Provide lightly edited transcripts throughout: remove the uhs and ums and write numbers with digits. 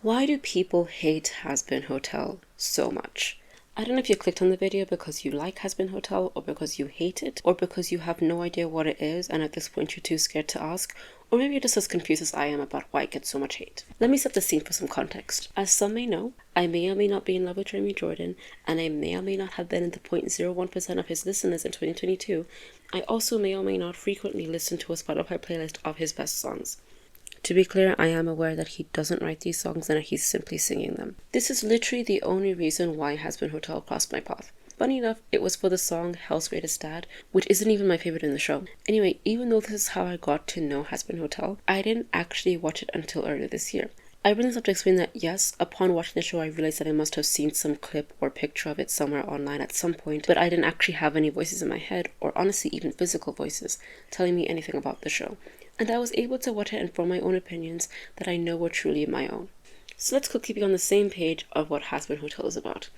Why do people hate Hazbin Hotel so much? I don't know if you clicked on the video because you like Hazbin Hotel, or because you hate it, or because you have no idea what it is and at this point you're too scared to ask, or maybe you're just as confused as I am about why it gets so much hate. Let me set the scene for some context. As some may know, I may or may not be in love with Jeremy Jordan, and I may or may not have been in the 0.01% of his listeners in 2022. I also may or may not frequently listen to a Spotify playlist of his best songs. To be clear, I am aware that he doesn't write these songs and that he's simply singing them. This is literally the only reason why Hazbin Hotel crossed my path. Funny enough, it was for the song Hell's Greatest Dad, which isn't even my favorite in the show. Anyway, even though this is how I got to know Hazbin Hotel, I didn't actually watch it until earlier this year. I really have to explain that yes, upon watching the show I realized that I must have seen some clip or picture of it somewhere online at some point, but I didn't actually have any voices in my head, or honestly even physical voices, telling me anything about the show. And I was able to watch it and form my own opinions that I know were truly my own. So let's quickly be on the same page of what Hazbin Hotel is about.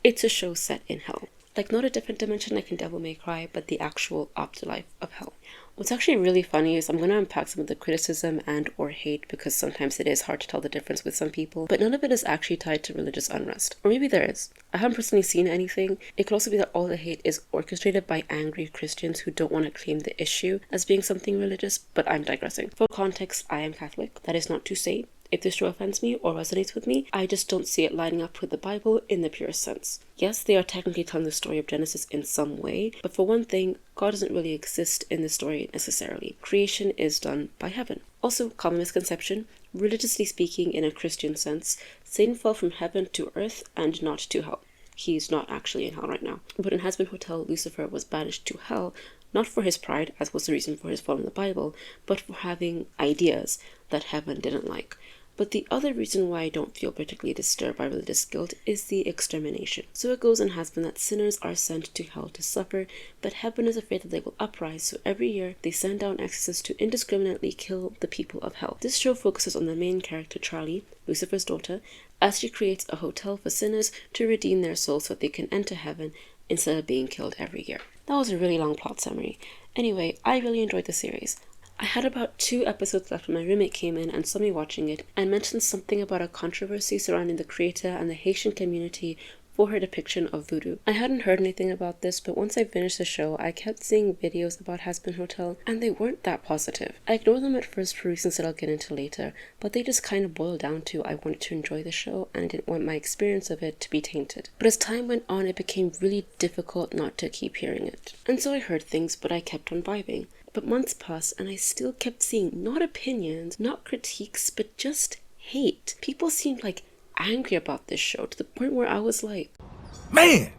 It's a show set in hell. Like, not a different dimension like in Devil May Cry, but the actual afterlife of hell. What's actually really funny is I'm going to unpack some of the criticism and or hate, because sometimes it is hard to tell the difference with some people, but none of it is actually tied to religious unrest. Or maybe there is. I haven't personally seen anything. It could also be that all the hate is orchestrated by angry Christians who don't want to claim the issue as being something religious, but I'm digressing. For context, I am Catholic. That is not to say if this show offends me or resonates with me, I just don't see it lining up with the Bible in the purest sense. Yes, they are technically telling the story of Genesis in some way, but for one thing, God doesn't really exist in the story necessarily. Creation is done by heaven. Also, common misconception, religiously speaking in a Christian sense, Satan fell from heaven to earth and not to hell. He's not actually in hell right now. But in Hazbin Hotel, Lucifer was banished to hell, not for his pride, as was the reason for his fall in the Bible, but for having ideas that heaven didn't like. But the other reason why I don't feel particularly disturbed by religious guilt is the extermination. So it goes and has been that sinners are sent to hell to suffer, but heaven is afraid that they will uprise, so every year they send down exorcists to indiscriminately kill the people of hell. This show focuses on the main character Charlie, Lucifer's daughter, as she creates a hotel for sinners to redeem their souls so that they can enter heaven instead of being killed every year. That was a really long plot summary. Anyway, I really enjoyed the series. I had about 2 episodes left when my roommate came in and saw me watching it and mentioned something about a controversy surrounding the creator and the Haitian community for her depiction of voodoo. I hadn't heard anything about this, but once I finished the show, I kept seeing videos about Hazbin Hotel, and they weren't that positive. I ignored them at first for reasons that I'll get into later, but they just kind of boiled down to I wanted to enjoy the show and I didn't want my experience of it to be tainted. But as time went on, it became really difficult not to keep hearing it. And so I heard things, but I kept on vibing. But months passed and I still kept seeing not opinions, not critiques, but just hate. People seemed like angry about this show to the point where I was like, man,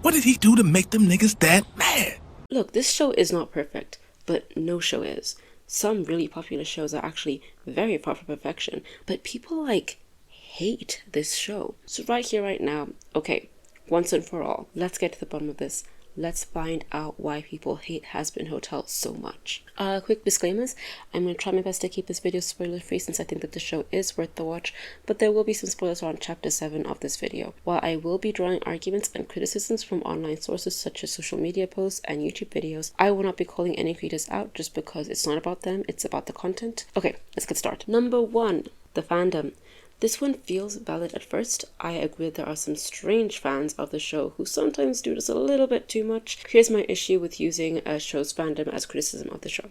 what did he do to make them niggas that mad? Look, this show is not perfect, but no show is. Some really popular shows are actually very far from perfection, but people like hate this show. So right here, right now, okay, once and for all, let's get to the bottom of this. Let's find out why people hate Hazbin Hotel so much. Quick disclaimers. I'm going to try my best to keep this video spoiler free since I think that the show is worth the watch, but there will be some spoilers around chapter 7 of this video. While I will be drawing arguments and criticisms from online sources such as social media posts and YouTube videos, I will not be calling any creators out just because it's not about them, it's about the content. Okay, let's get started. Number 1, the fandom. This one feels valid at first. I agree that there are some strange fans of the show who sometimes do this a little bit too much. Here's my issue with using a show's fandom as criticism of the show.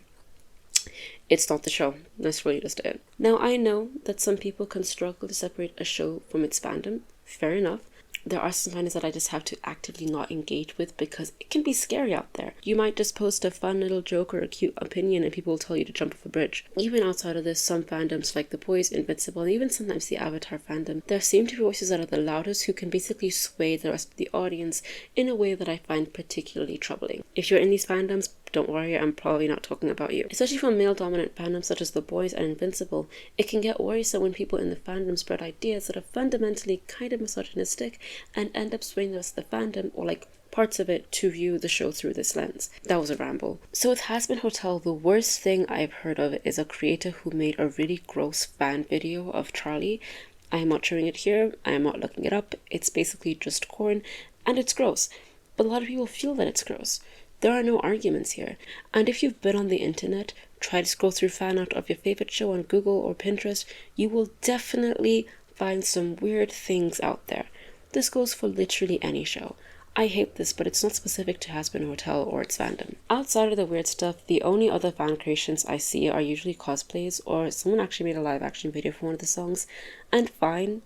It's not the show. That's really just it. Now, I know that some people can struggle to separate a show from its fandom. Fair enough. There are some fandoms that I just have to actively not engage with because it can be scary out there. You might just post a fun little joke or a cute opinion and people will tell you to jump off a bridge. Even outside of this, some fandoms like The Boys, Invincible, and even sometimes the Avatar fandom, there seem to be voices that are the loudest who can basically sway the rest of the audience in a way that I find particularly troubling. If you're in these fandoms, don't worry, I'm probably not talking about you. Especially for male-dominant fandoms such as The Boys and Invincible, it can get worrisome when people in the fandom spread ideas that are fundamentally kind of misogynistic and end up swaying the rest of the fandom, or like parts of it, to view the show through this lens. That was a ramble. So with Hazbin Hotel, the worst thing I've heard of is a creator who made a really gross fan video of Charlie. I am not showing it here, I am not looking it up, it's basically just corn, and it's gross. But a lot of people feel that it's gross. There are no arguments here. And if you've been on the internet, try to scroll through fan art of your favorite show on Google or Pinterest, you will definitely find some weird things out there. This goes for literally any show. I hate this, but it's not specific to Hazbin Hotel or its fandom. Outside of the weird stuff, the only other fan creations I see are usually cosplays, or someone actually made a live action video for one of the songs, and fine,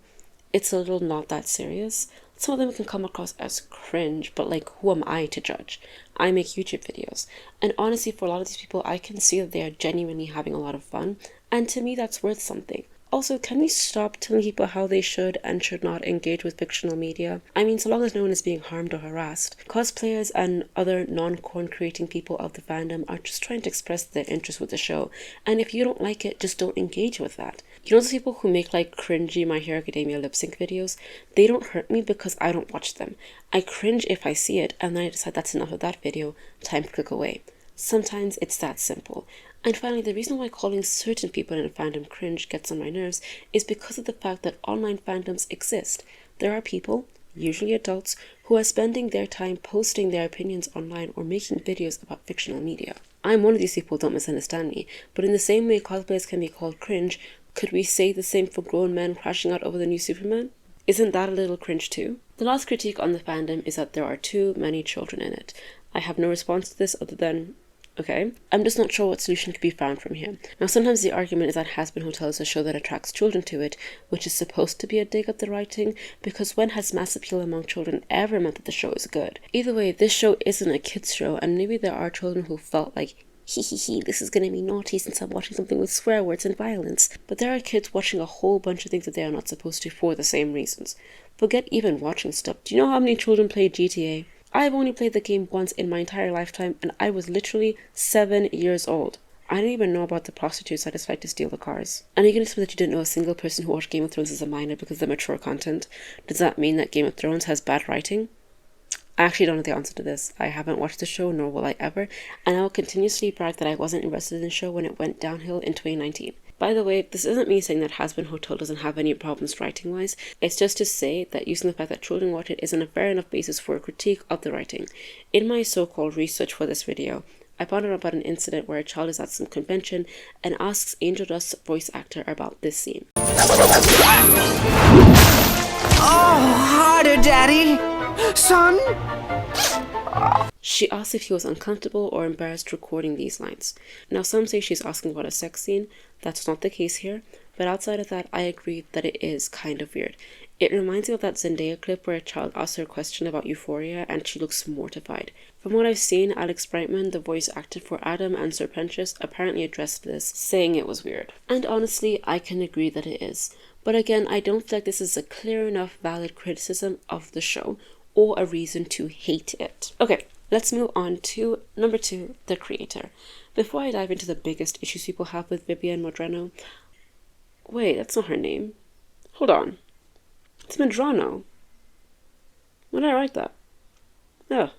it's a little not that serious. Some of them can come across as cringe, but like, who am I to judge? I make YouTube videos, and honestly, for a lot of these people, I can see that they are genuinely having a lot of fun, and to me, that's worth something. Also, can we stop telling people how they should and should not engage with fictional media? I mean, so long as no one is being harmed or harassed. Cosplayers and other non-corn creating people of the fandom are just trying to express their interest with the show, and if you don't like it, just don't engage with that. You know those people who make like cringy My Hero Academia lip sync videos? They don't hurt me because I don't watch them. I cringe if I see it, and then I decide that's enough of that video, time to click away. Sometimes it's that simple. And finally, the reason why calling certain people in a fandom cringe gets on my nerves is because of the fact that online fandoms exist. There are people, usually adults, who are spending their time posting their opinions online or making videos about fictional media. I'm one of these people, don't misunderstand me, but in the same way cosplayers can be called cringe, could we say the same for grown men crashing out over the new Superman? Isn't that a little cringe too? The last critique on the fandom is that there are too many children in it. I have no response to this other than, okay, I'm just not sure what solution could be found from here. Now, sometimes the argument is that Hazbin Hotel is a show that attracts children to it, which is supposed to be a dig at the writing, because when has mass appeal among children ever meant that the show is good? Either way, this show isn't a kids show, and maybe there are children who felt like, this is gonna be naughty since I'm watching something with swear words and violence. But there are kids watching a whole bunch of things that they are not supposed to for the same reasons. Forget even watching stuff. Do you know how many children play GTA? I've only played the game once in my entire lifetime, and I was literally 7 years old. I didn't even know about the prostitutes that decided to steal the cars. And are you going to say that you didn't know a single person who watched Game of Thrones as a minor because of the mature content? Does that mean that Game of Thrones has bad writing? I actually don't know the answer to this. I haven't watched the show, nor will I ever, and I will continuously brag that I wasn't invested in the show when it went downhill in 2019. By the way, this isn't me saying that Hazbin Hotel doesn't have any problems writing-wise. It's just to say that using the fact that children watch it isn't a fair enough basis for a critique of the writing. In my so-called research for this video, I found out about an incident where a child is at some convention and asks Angel Dust's voice actor about this scene. Oh, harder, Daddy! Son? She asks if he was uncomfortable or embarrassed recording these lines. Now, some say she's asking about a sex scene. That's not the case here, but outside of that, I agree that it is kind of weird. It reminds me of that Zendaya clip where a child asks her a question about Euphoria and she looks mortified. From what I've seen, Alex Brightman, the voice actor for Adam and Sir Prentice, apparently addressed this, saying it was weird. And honestly, I can agree that it is. But again, I don't feel like this is a clear enough valid criticism of the show, or a reason to hate it. Okay, let's move on to number 2, the creator. Before I dive into the biggest issues people have with Vivian Medrano, wait, that's not her name. Hold on. It's Medrano. When did I write that? Oh,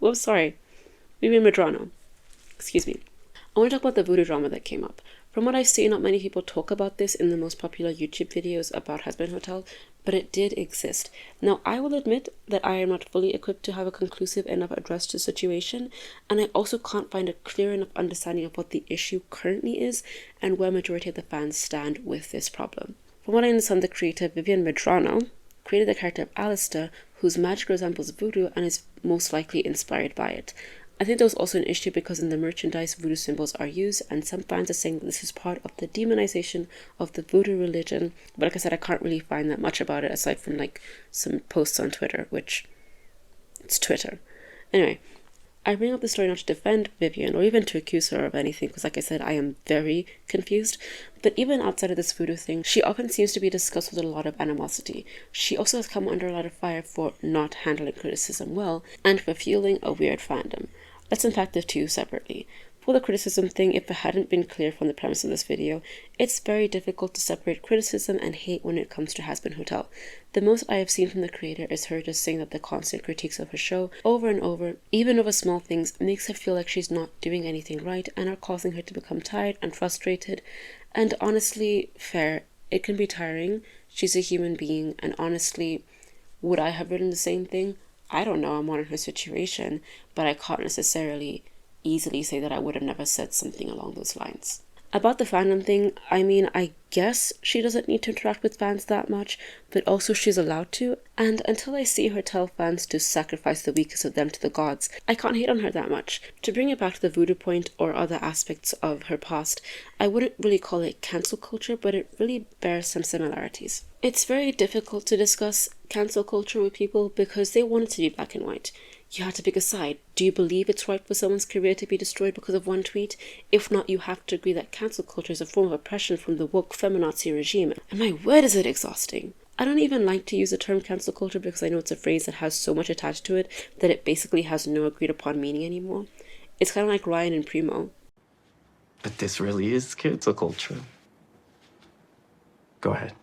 whoops, sorry. Vivian Medrano. Excuse me. I want to talk about the voodoo drama that came up. From what I've seen, not many people talk about this in the most popular YouTube videos about Hazbin Hotel, but it did exist. Now, I will admit that I am not fully equipped to have a conclusive enough address to the situation, and I also can't find a clear enough understanding of what the issue currently is and where majority of the fans stand with this problem. From what I understand, the creator Vivian Medrano created the character of Alistair, whose magic resembles voodoo and is most likely inspired by it. I think there was also an issue because in the merchandise voodoo symbols are used, and some fans are saying that this is part of the demonization of the voodoo religion, but like I said, I can't really find that much about it aside from like some posts on Twitter, which it's Twitter. Anyway, I bring up the story not to defend Vivian or even to accuse her of anything because like I said, I am very confused, but even outside of this voodoo thing, she often seems to be discussed with a lot of animosity. She also has come under a lot of fire for not handling criticism well and for fueling a weird fandom. Let's unpack the two separately. For the criticism thing, if it hadn't been clear from the premise of this video, it's very difficult to separate criticism and hate when it comes to Hazbin Hotel. The most I have seen from the creator is her just saying that the constant critiques of her show over and over, even over small things, makes her feel like she's not doing anything right and are causing her to become tired and frustrated. And honestly, fair, it can be tiring. She's a human being, and honestly, would I have written the same thing? I don't know, I'm not in her situation, but I can't necessarily easily say that I would have never said something along those lines. About the fandom thing, I mean, I guess she doesn't need to interact with fans that much, but also she's allowed to, and until I see her tell fans to sacrifice the weakest of them to the gods, I can't hate on her that much. To bring it back to the voodoo point or other aspects of her past, I wouldn't really call it cancel culture, but it really bears some similarities. It's very difficult to discuss cancel culture with people because they want it to be black and white. You have to pick a side. Do you believe it's right for someone's career to be destroyed because of one tweet? If not, you have to agree that cancel culture is a form of oppression from the woke feminazi regime. And my word, is it exhausting. I don't even like to use the term cancel culture because I know it's a phrase that has so much attached to it that it basically has no agreed upon meaning anymore. It's kind of like Ryan and Primo. But this really is cancel culture. Go ahead.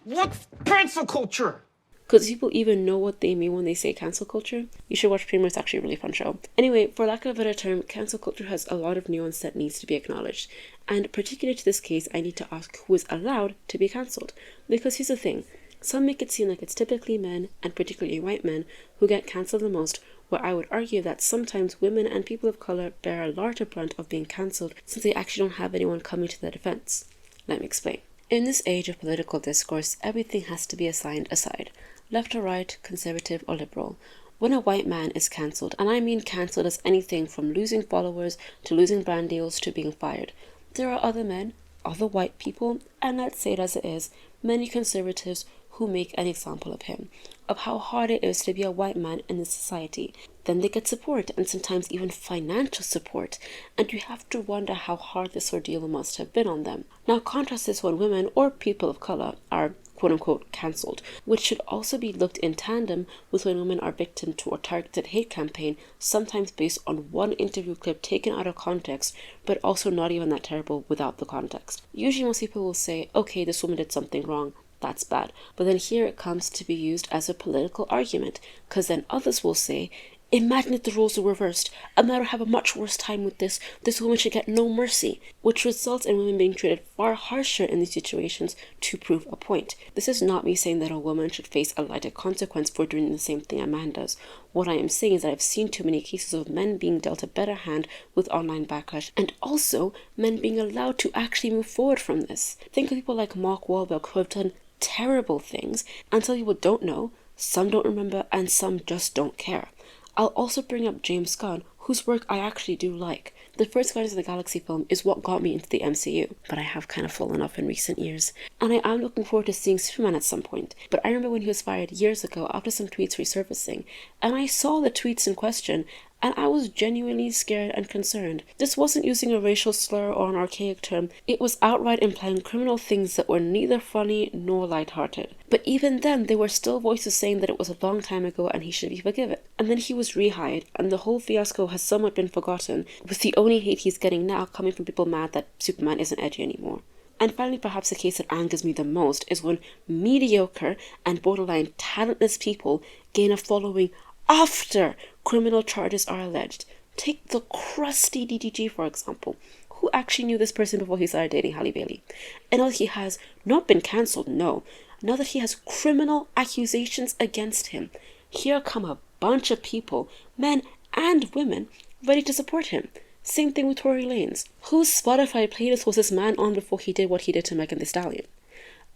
What's cancel culture? Because people even know what they mean when they say cancel culture. You should watch Primo, it's actually a really fun show. Anyway, for lack of a better term, cancel culture has a lot of nuance that needs to be acknowledged. And particular to this case, I need to ask who is allowed to be cancelled. Because here's the thing, some make it seem like it's typically men, and particularly white men, who get cancelled the most, where I would argue that sometimes women and people of colour bear a larger brunt of being cancelled since they actually don't have anyone coming to their defence. Let me explain. In this age of political discourse, everything has to be assigned a side. Left or right, conservative or liberal. When a white man is cancelled, and I mean cancelled as anything from losing followers to losing brand deals to being fired, there are other men, other white people, and let's say it as it is, many conservatives who make an example of him, of how hard it is to be a white man in this society. Then they get support, and sometimes even financial support, and you have to wonder how hard this ordeal must have been on them. Now contrast this when women or people of colour are quote-unquote cancelled, which should also be looked in tandem with when women are victim to a targeted hate campaign, sometimes based on one interview clip taken out of context, but also not even that terrible without the context. Usually most people will say, okay, this woman did something wrong, that's bad. But then here it comes to be used as a political argument, because then others will say, imagine if the roles were reversed. A man would have a much worse time with this. This woman should get no mercy, which results in women being treated far harsher in these situations to prove a point. This is not me saying that a woman should face a lighter consequence for doing the same thing a man does. What I am saying is that I've seen too many cases of men being dealt a better hand with online backlash, and also men being allowed to actually move forward from this. Think of people like Mark Wahlberg who have done terrible things, and some people don't know, some don't remember, and some just don't care. I'll also bring up James Gunn, whose work I actually do like. The first Guardians of the Galaxy film is what got me into the MCU, but I have kind of fallen off in recent years. And I am looking forward to seeing Superman at some point. But I remember when he was fired years ago after some tweets resurfacing, and I saw the tweets in question, and I was genuinely scared and concerned. This wasn't using a racial slur or an archaic term, it was outright implying criminal things that were neither funny nor lighthearted. But even then, there were still voices saying that it was a long time ago and he should be forgiven. And then he was rehired, and the whole fiasco has somewhat been forgotten, with the only hate he's getting now coming from people mad that Superman isn't edgy anymore. And finally, perhaps the case that angers me the most is when mediocre and borderline talentless people gain a following after criminal charges are alleged. Take the crusty DDG, for example. Who actually knew this person before he started dating Halle Bailey? And now that he has not been cancelled, no. Now that he has criminal accusations against him, here come a bunch of people, men and women, ready to support him. Same thing with Tory Lanez. Whose Spotify playlist was this man on before he did what he did to Megan Thee Stallion?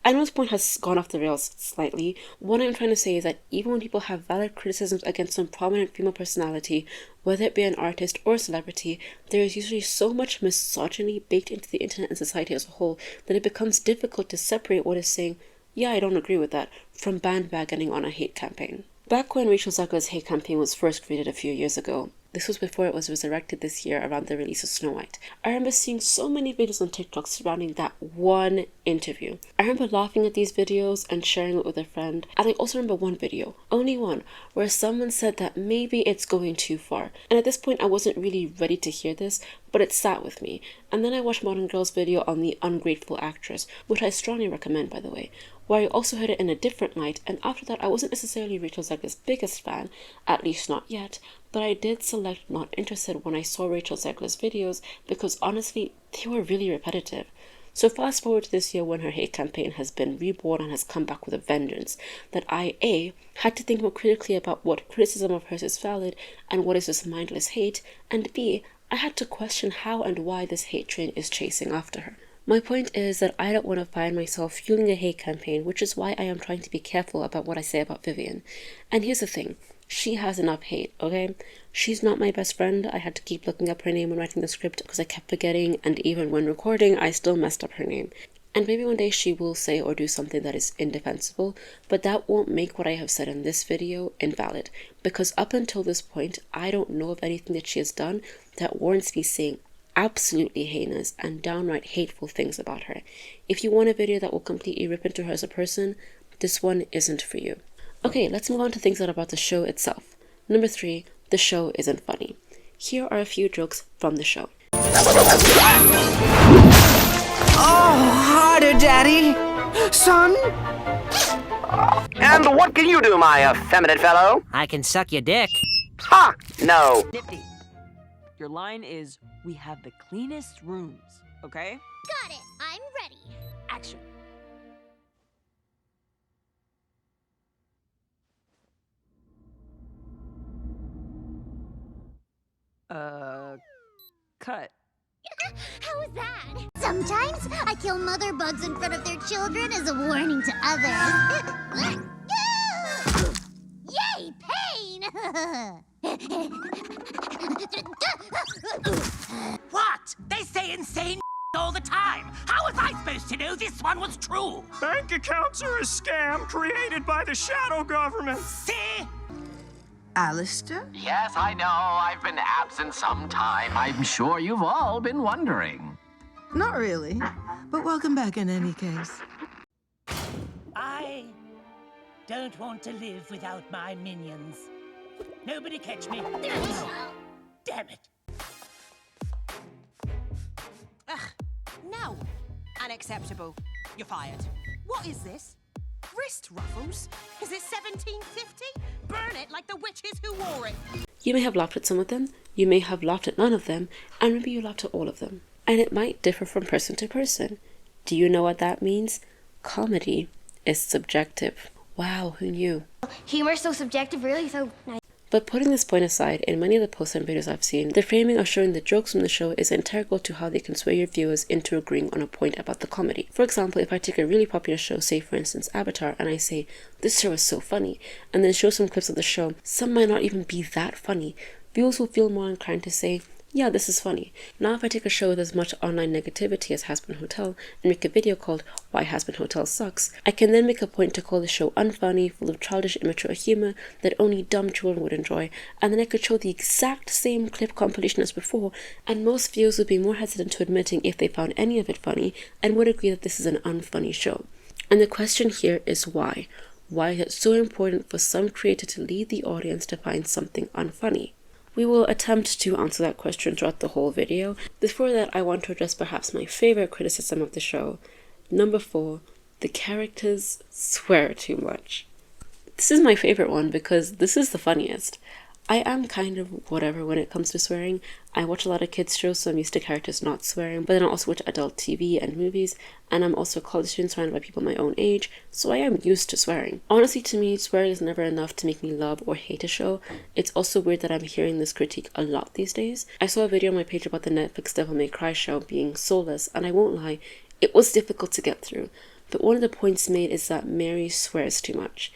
I know this point has gone off the rails slightly. What I'm trying to say is that even when people have valid criticisms against some prominent female personality, whether it be an artist or a celebrity, there is usually so much misogyny baked into the internet and society as a whole that it becomes difficult to separate what is saying, yeah, I don't agree with that, from bandwagoning on a hate campaign. Back when Rachel Zegler's hate campaign was first created a few years ago, this was before it was resurrected this year around the release of Snow White, I remember seeing so many videos on TikTok surrounding that one interview. I remember laughing at these videos and sharing it with a friend, and I also remember one video, only one, where someone said that maybe it's going too far. And at this point I wasn't really ready to hear this, but it sat with me. And then I watched Modern Girl's video on the ungrateful actress, which I strongly recommend, by the way, where I also heard it in a different light, and after that I wasn't necessarily Rachel Zegler's biggest fan, at least not yet, but I did select not interested when I saw Rachel Zegler's videos because honestly, they were really repetitive. So fast forward to this year when her hate campaign has been reborn and has come back with a vengeance, that I, A, had to think more critically about what criticism of hers is valid and what is just mindless hate, and B, I had to question how and why this hate train is chasing after her. My point is that I don't want to find myself fueling a hate campaign, which is why I am trying to be careful about what I say about Vivian. And here's the thing, she has enough hate, okay? She's not my best friend. I had to keep looking up her name when writing the script because I kept forgetting, and even when recording, I still messed up her name. And maybe one day she will say or do something that is indefensible, but that won't make what I have said in this video invalid, because up until this point, I don't know of anything that she has done that warrants me saying absolutely heinous and downright hateful things about her. If you want a video that will completely rip into her as a person, this one isn't for you. Okay, let's move on to things that are about the show itself. Number 3, the show isn't funny. Here are a few jokes from the show. Oh, harder, Daddy. Son? And what can you do, my effeminate fellow? I can suck your dick. Ha! No. Nifty. Your line is, we have the cleanest rooms, okay? Got it. I'm ready. Action. Cut. How was that? Sometimes I kill mother bugs in front of their children as a warning to others. Yay, pain! What? They say insane all the time. How was I supposed to know this one was true? Bank accounts are a scam created by the shadow government. See? Alistair? Yes, I know. I've been absent some time. I'm sure you've all been wondering. Not really, but welcome back in any case. I don't want to live without my minions. Nobody catch me. Damn it. No. Unacceptable. You're fired. What is this? Wrist ruffles? Is it 1750? Burn it like the witches who wore it. You may have laughed at some of them, you may have laughed at none of them, and maybe you laughed at all of them. And it might differ from person to person. Do you know what that means? Comedy is subjective. Wow, who knew? Humor's so subjective, really, so... But putting this point aside, in many of the posts and videos I've seen, the framing of showing the jokes from the show is integral to how they can sway your viewers into agreeing on a point about the comedy. For example, if I take a really popular show, say for instance Avatar, and I say, this show is so funny, and then show some clips of the show, some might not even be that funny, viewers will feel more inclined to say, yeah, this is funny. Now if I take a show with as much online negativity as Hazbin Hotel and make a video called Why Hazbin Hotel Sucks, I can then make a point to call the show unfunny, full of childish, immature humor that only dumb children would enjoy, and then I could show the exact same clip compilation as before, and most viewers would be more hesitant to admitting if they found any of it funny and would agree that this is an unfunny show. And the question here is why? Why is it so important for some creator to lead the audience to find something unfunny? We will attempt to answer that question throughout the whole video. Before that, I want to address perhaps my favorite criticism of the show. Number 4, the characters swear too much. This is my favorite one because this is the funniest. I am kind of whatever when it comes to swearing. I watch a lot of kids shows, so I'm used to characters not swearing, but then I also watch adult TV and movies, and I'm also a college student surrounded by people my own age, so I am used to swearing. Honestly, to me, swearing is never enough to make me love or hate a show. It's also weird that I'm hearing this critique a lot these days. I saw a video on my page about the Netflix Devil May Cry show being soulless, and I won't lie, it was difficult to get through. But one of the points made is that Mary swears too much.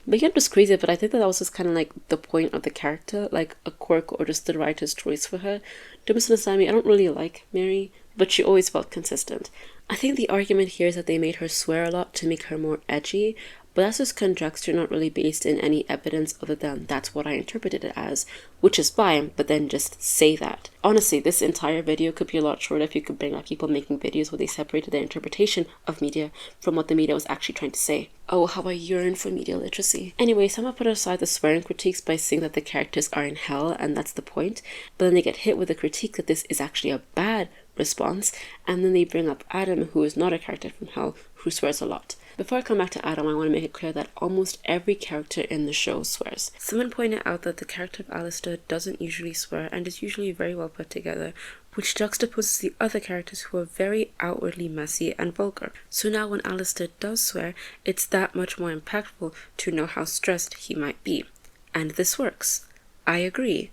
But yeah, it was crazy, but I think that was just kind of like the point of the character, like a quirk or just the writer's choice for her. Don't misunderstand me, I don't really like Mary, but she always felt consistent. I think the argument here is that they made her swear a lot to make her more edgy, but that's just conjecture, not really based in any evidence other than that's what I interpreted it as, which is fine, but then just say that. Honestly, this entire video could be a lot shorter if you could bring up people making videos where they separated their interpretation of media from what the media was actually trying to say. Oh, how I yearn for media literacy. Anyway, some have put aside the swearing critiques by saying that the characters are in hell, and that's the point, but then they get hit with a critique that this is actually a bad response, and then they bring up Adam, who is not a character from hell, who swears a lot. Before I come back to Adam, I want to make it clear that almost every character in the show swears. Someone pointed out that the character of Alistair doesn't usually swear and is usually very well put together, which juxtaposes the other characters who are very outwardly messy and vulgar. So now when Alistair does swear, it's that much more impactful to know how stressed he might be. And this works. I agree.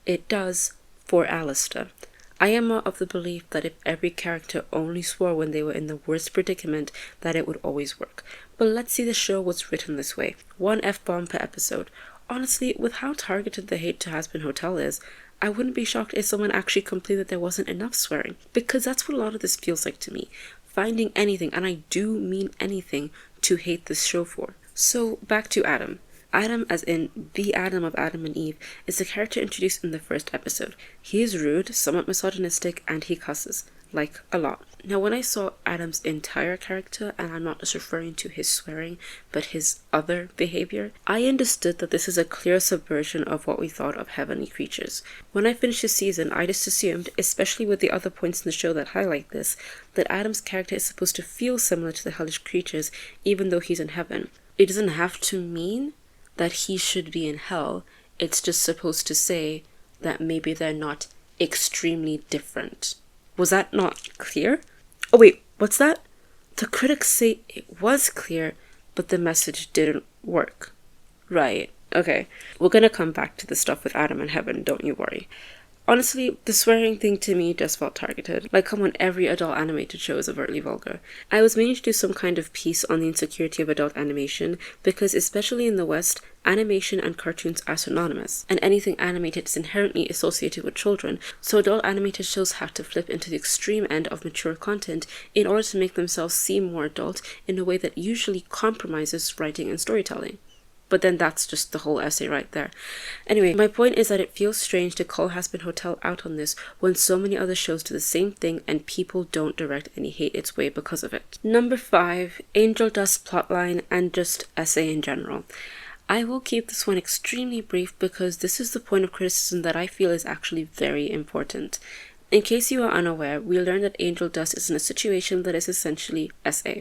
It does for Alistair. I am more of the belief that if every character only swore when they were in the worst predicament, that it would always work. But let's see the show was written this way. 1 F-bomb per episode. Honestly, with how targeted the hate to Hazbin Hotel is, I wouldn't be shocked if someone actually complained that there wasn't enough swearing. Because that's what a lot of this feels like to me. Finding anything, and I do mean anything, to hate this show for. So, back to Adam. Adam, as in the Adam of Adam and Eve, is the character introduced in the first episode. He is rude, somewhat misogynistic, and he cusses. Like, a lot. Now, when I saw Adam's entire character, and I'm not just referring to his swearing, but his other behavior, I understood that this is a clear subversion of what we thought of heavenly creatures. When I finished the season, I just assumed, especially with the other points in the show that highlight this, that Adam's character is supposed to feel similar to the hellish creatures, even though he's in heaven. It doesn't have to mean that he should be in hell. It's just supposed to say that maybe they're not extremely different. Was that not clear? Oh wait, what's that? The critics say it was clear, but the message didn't work. Right, okay. We're gonna come back to the stuff with Adam and heaven, don't you worry. Honestly, the swearing thing to me just felt targeted. Like, come on, every adult animated show is overtly vulgar. I was meaning to do some kind of piece on the insecurity of adult animation, because especially in the West, animation and cartoons are synonymous, and anything animated is inherently associated with children, so adult animated shows have to flip into the extreme end of mature content in order to make themselves seem more adult in a way that usually compromises writing and storytelling. But then that's just the whole essay right there. Anyway, my point is that it feels strange to call Hazbin Hotel out on this when so many other shows do the same thing and people don't direct any hate its way because of it. Number 5, Angel Dust plotline and just essay in general. I will keep this one extremely brief because this is the point of criticism that I feel is actually very important. In case you are unaware, we learned that Angel Dust is in a situation that is essentially SA.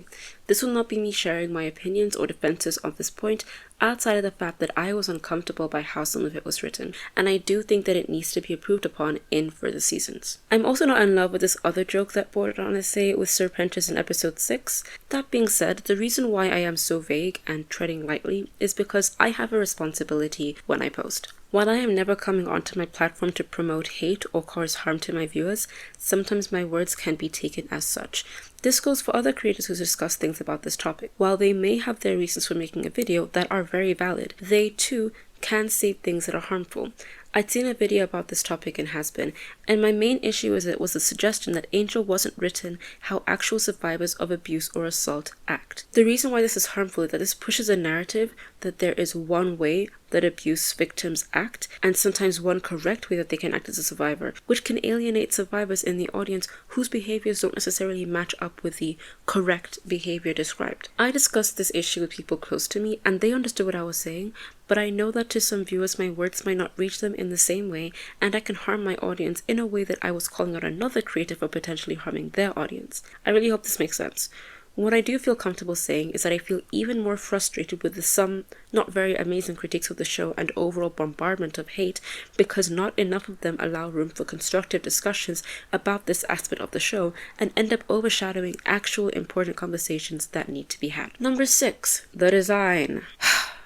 This will not be me sharing my opinions or defenses on this point outside of the fact that I was uncomfortable by how some of it was written, and I do think that it needs to be improved upon in further seasons. I'm also not in love with this other joke that bordered on SA with Sir Prentice in episode 6. That being said, the reason why I am so vague and treading lightly is because I have a responsibility when I post. While I am never coming onto my platform to promote hate or cause harm to my viewers, sometimes my words can be taken as such. This goes for other creators who discuss things about this topic. While they may have their reasons for making a video that are very valid, they too can say things that are harmful. I'd seen a video about this topic in Hazbin, and my main issue with it was the suggestion that Angel wasn't written how actual survivors of abuse or assault act. The reason why this is harmful is that this pushes a narrative that there is one way that abuse victims act, and sometimes one correct way that they can act as a survivor, which can alienate survivors in the audience whose behaviors don't necessarily match up with the correct behavior described. I discussed this issue with people close to me, and they understood what I was saying, but I know that to some viewers my words might not reach them in the same way, and I can harm my audience in a way that I was calling out another creator for potentially harming their audience. I really hope this makes sense. What I do feel comfortable saying is that I feel even more frustrated with the some not very amazing critiques of the show and overall bombardment of hate because not enough of them allow room for constructive discussions about this aspect of the show and end up overshadowing actual important conversations that need to be had. Number 6, the design.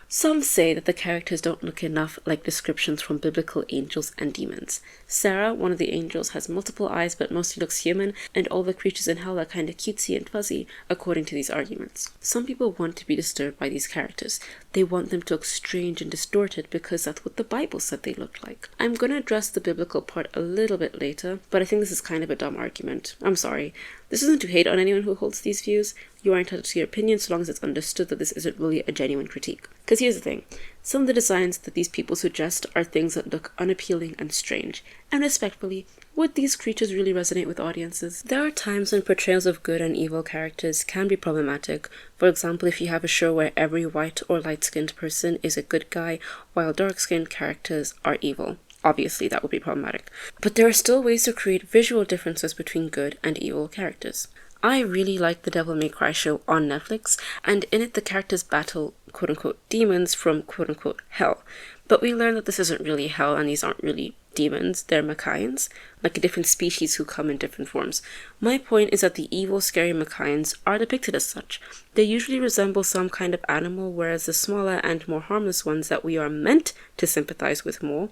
Some say that the characters don't look enough like descriptions from biblical angels and demons. Sarah, one of the angels, has multiple eyes but mostly looks human, and all the creatures in hell are kinda cutesy and fuzzy, according to these arguments. Some people want to be disturbed by these characters. They want them to look strange and distorted because that's what the Bible said they looked like. I'm gonna address the biblical part a little bit later, but I think this is kind of a dumb argument. I'm sorry. This isn't to hate on anyone who holds these views. You are entitled to your opinion so long as it's understood that this isn't really a genuine critique. Because here's the thing. Some of the designs that these people suggest are things that look unappealing and strange. And respectfully, would these creatures really resonate with audiences? There are times when portrayals of good and evil characters can be problematic. For example, if you have a show where every white or light-skinned person is a good guy, while dark-skinned characters are evil. Obviously, that would be problematic. But there are still ways to create visual differences between good and evil characters. I really like the Devil May Cry show on Netflix, and in it the characters battle quote-unquote demons from quote-unquote hell. But we learn that this isn't really hell, and these aren't really demons, they're Machaians, like a different species who come in different forms. My point is that the evil, scary Machaians are depicted as such. They usually resemble some kind of animal, whereas the smaller and more harmless ones that we are meant to sympathize with more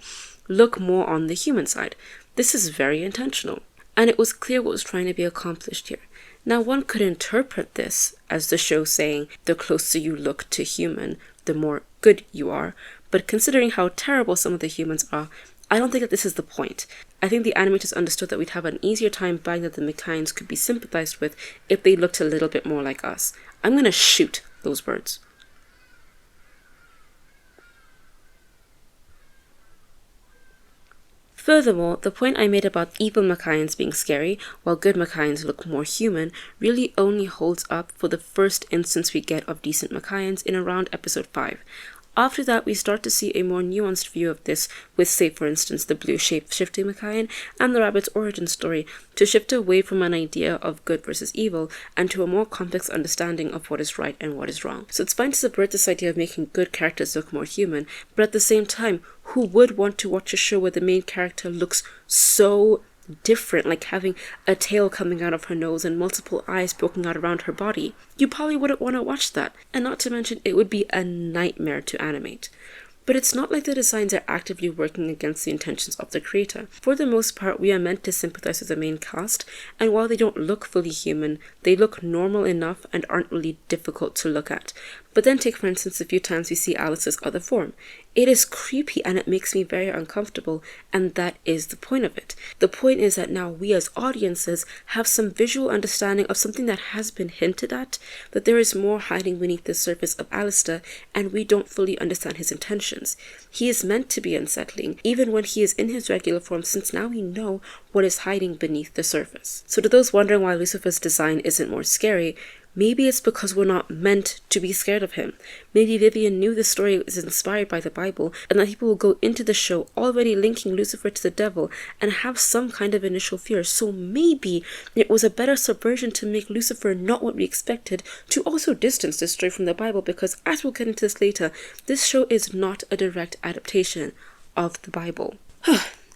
look more on the human side. This is very intentional, and it was clear what was trying to be accomplished here. Now, one could interpret this as the show saying the closer you look to human, the more good you are, but considering how terrible some of the humans are, I don't think that this is the point. I think the animators understood that we'd have an easier time buying that the Machaians could be sympathized with if they looked a little bit more like us. I'm gonna shoot those words. Furthermore, the point I made about evil Machaians being scary, while good Machaians look more human, really only holds up for the first instance we get of decent Machaians in around episode 5. After that, we start to see a more nuanced view of this with, say for instance, the blue shape-shifting Machian and the rabbit's origin story, to shift away from an idea of good versus evil and to a more complex understanding of what is right and what is wrong. So it's fine to subvert this idea of making good characters look more human, but at the same time, who would want to watch a show where the main character looks so different, like having a tail coming out of her nose and multiple eyes poking out around her body? You probably wouldn't want to watch that, and not to mention it would be a nightmare to animate. But it's not like the designs are actively working against the intentions of the creator. For the most part, we are meant to sympathize with the main cast, and while they don't look fully human, they look normal enough and aren't really difficult to look at. But then take for instance a few times we see Alice's other form. It is creepy and it makes me very uncomfortable, and that is the point of it. The point is that now we as audiences have some visual understanding of something that has been hinted at, that there is more hiding beneath the surface of Alistair, and we don't fully understand his intentions. He is meant to be unsettling, even when he is in his regular form, since now we know what is hiding beneath the surface. So to those wondering why Lucifer's design isn't more scary, maybe it's because we're not meant to be scared of him. Maybe Vivian knew the story is inspired by the Bible, and that people will go into the show already linking Lucifer to the devil and have some kind of initial fear. So maybe it was a better subversion to make Lucifer not what we expected, to also distance this story from the Bible, because as we'll get into this later, this show is not a direct adaptation of the Bible.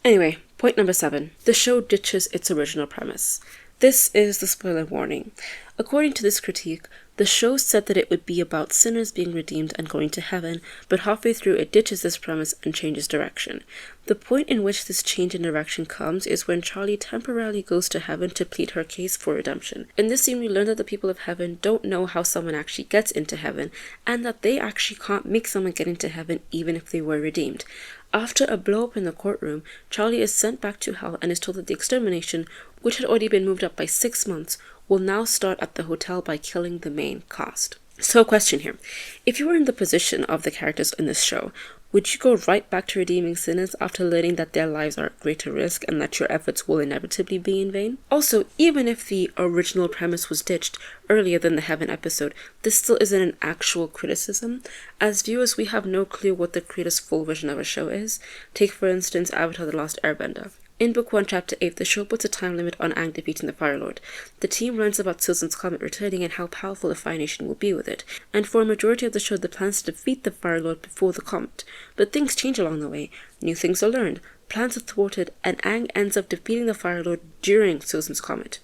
Anyway, point number 7. The show ditches its original premise. This is the spoiler warning. According to this critique, the show said that it would be about sinners being redeemed and going to heaven, but halfway through it ditches this premise and changes direction. The point in which this change in direction comes is when Charlie temporarily goes to heaven to plead her case for redemption. In this scene, we learn that the people of heaven don't know how someone actually gets into heaven, and that they actually can't make someone get into heaven even if they were redeemed. After a blow-up in the courtroom, Charlie is sent back to hell and is told that the extermination, which had already been moved up by 6 months, will now start at the hotel by killing the main cast. So a question here. If you were in the position of the characters in this show, would you go right back to redeeming sinners after learning that their lives are at greater risk and that your efforts will inevitably be in vain? Also, even if the original premise was ditched earlier than the Heaven episode, this still isn't an actual criticism. As viewers, we have no clue what the creator's full vision of a show is. Take for instance Avatar: The Last Airbender. In Book 1, Chapter 8, the show puts a time limit on Aang defeating the Fire Lord. The team learns about Silson's comet returning and how powerful the Fire Nation will be with it, and for a majority of the show the plans to defeat the Fire Lord before the comet. But things change along the way, new things are learned, plans are thwarted, and Aang ends up defeating the Fire Lord during Silson's comet.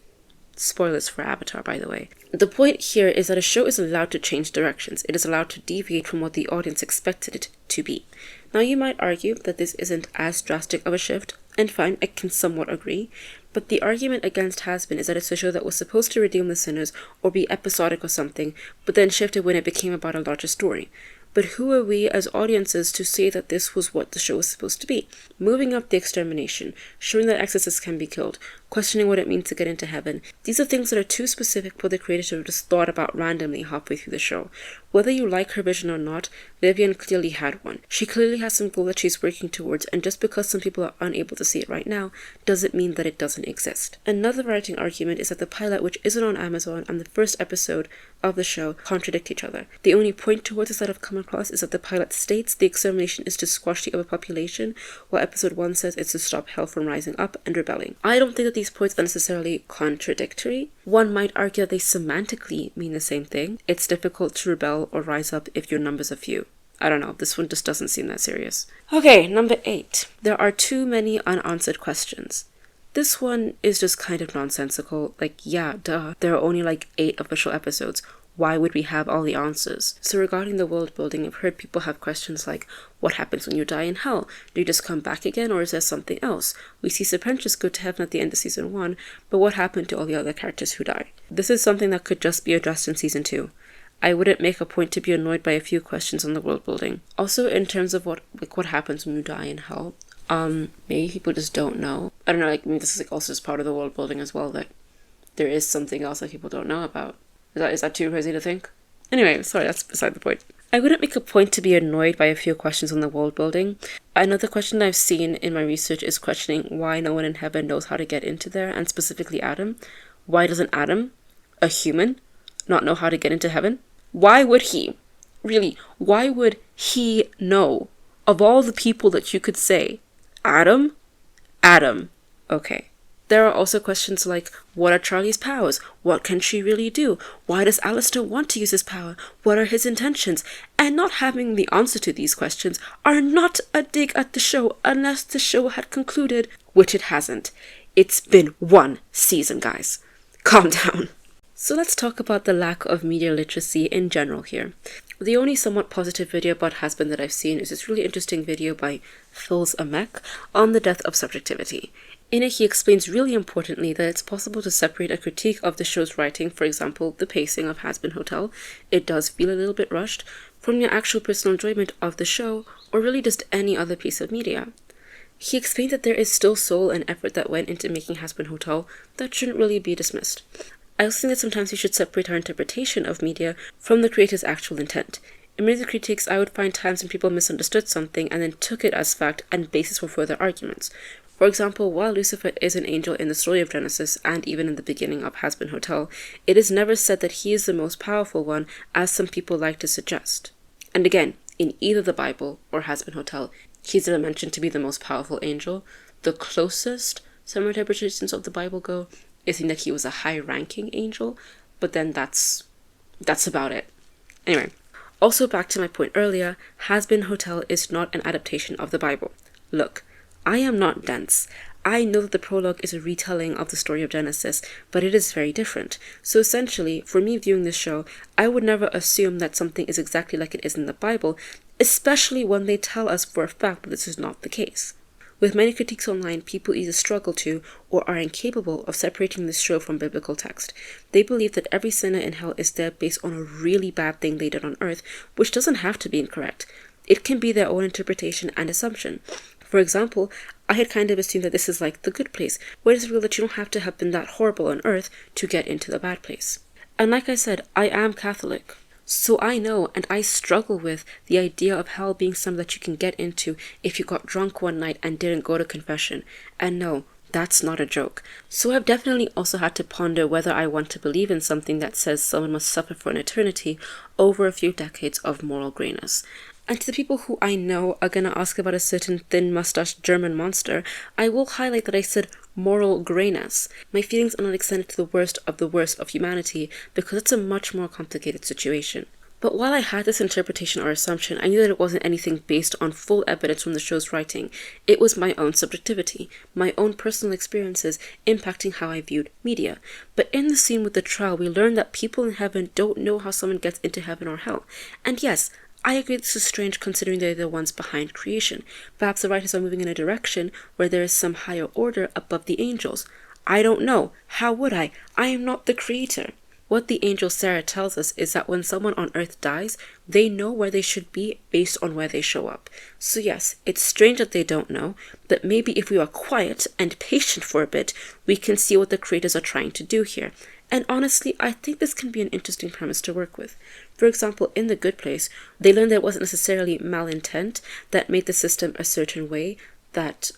Spoilers for Avatar, by the way. The point here is that a show is allowed to change directions. It is allowed to deviate from what the audience expected it to be. Now you might argue that this isn't as drastic of a shift, and fine, I can somewhat agree, but the argument against Hazbin is that it's a show that was supposed to redeem the sinners or be episodic or something, but then shifted when it became about a larger story. But who are we as audiences to say that this was what the show was supposed to be? Moving up the extermination, showing that exorcists can be killed, questioning what it means to get into heaven. These are things that are too specific for the creator to have just thought about randomly halfway through the show. Whether you like her vision or not, Vivian clearly had one. She clearly has some goal that she's working towards, and just because some people are unable to see it right now, doesn't mean that it doesn't exist. Another writing argument is that the pilot, which isn't on Amazon, and the first episode of the show contradict each other. The only point towards this that I've come across is that the pilot states the extermination is to squash the overpopulation, while episode 1 says it's to stop hell from rising up and rebelling. I don't think that these these points are necessarily contradictory. One might argue that they semantically mean the same thing. It's difficult to rebel or rise up if your numbers are few. I don't know, this one just doesn't seem that serious. Okay, number 8. There are too many unanswered questions. This one is just kind of nonsensical. Like, yeah, duh. There are only like 8 official episodes. Why would we have all the answers? So regarding the world building, I've heard people have questions like, what happens when you die in hell? Do you just come back again, or is there something else? We see Serpentius go to heaven at the end of season 1, but what happened to all the other characters who die? This is something that could just be addressed in season 2. I wouldn't make a point to be annoyed by a few questions on the world building. Also, in terms of what happens when you die in hell, maybe people just don't know. I don't know, like, maybe this is like also just part of the world building as well, that there is something else that people don't know about. Is that too crazy to think? Anyway, sorry, that's beside the point. I wouldn't make a point to be annoyed by a few questions on the world building. Another question I've seen in my research is questioning why no one in heaven knows how to get into there, and specifically Adam. Why doesn't Adam, a human, not know how to get into heaven? Why would he? Really, why would he know? Of all the people that you could say, Adam? Adam. Okay. There are also questions like, what are Charlie's powers? What can she really do? Why does Alistair want to use his power? What are his intentions? And not having the answer to these questions are not a dig at the show unless the show had concluded, which it hasn't. It's been 1 season, guys. Calm down. So let's talk about the lack of media literacy in general here. The only somewhat positive video about Hazbin that I've seen is this really interesting video by Phil's Amek on the death of subjectivity. In it, he explains really importantly that it's possible to separate a critique of the show's writing, for example, the pacing of Hazbin Hotel, it does feel a little bit rushed, from your actual personal enjoyment of the show, or really just any other piece of media. He explained that there is still soul and effort that went into making Hazbin Hotel that shouldn't really be dismissed. I also think that sometimes we should separate our interpretation of media from the creator's actual intent. In many of the critiques, I would find times when people misunderstood something and then took it as fact and basis for further arguments. For example, while Lucifer is an angel in the story of Genesis and even in the beginning of Hazbin Hotel, it is never said that he is the most powerful one, as some people like to suggest. And again, in either the Bible or Hazbin Hotel, he's never mentioned to be the most powerful angel. The closest some interpretations of the Bible go is that he was a high-ranking angel, but then that's about it. Anyway, also back to my point earlier, Hazbin Hotel is not an adaptation of the Bible. Look, I am not dense. I know that the prologue is a retelling of the story of Genesis, but it is very different. So essentially, for me viewing this show, I would never assume that something is exactly like it is in the Bible, especially when they tell us for a fact that this is not the case. With many critiques online, people either struggle to or are incapable of separating this show from biblical text. They believe that every sinner in hell is there based on a really bad thing they did on earth, which doesn't have to be incorrect. It can be their own interpretation and assumption. For example, I had kind of assumed that this is like the good place, where it's real that you don't have to have been that horrible on earth to get into the bad place. And like I said, I am Catholic. So I know and I struggle with the idea of hell being something that you can get into if you got drunk one night and didn't go to confession. And no, that's not a joke. So I've definitely also had to ponder whether I want to believe in something that says someone must suffer for an eternity over a few decades of moral grayness. And to the people who I know are going to ask about a certain thin-mustached German monster, I will highlight that I said moral grayness. My feelings are not extended to the worst of humanity, because it's a much more complicated situation. But while I had this interpretation or assumption, I knew that it wasn't anything based on full evidence from the show's writing. It was my own subjectivity, my own personal experiences impacting how I viewed media. But in the scene with the trial, we learned that people in heaven don't know how someone gets into heaven or hell. And yes, I agree this is strange considering they're the ones behind creation. Perhaps the writers are moving in a direction where there is some higher order above the angels. I don't know. How would I? I am not the creator. What the angel Sarah tells us is that when someone on earth dies, they know where they should be based on where they show up. So yes, it's strange that they don't know, but maybe if we are quiet and patient for a bit, we can see what the creators are trying to do here. And honestly, I think this can be an interesting premise to work with. For example, in The Good Place, they learned that it wasn't necessarily malintent that made the system a certain way that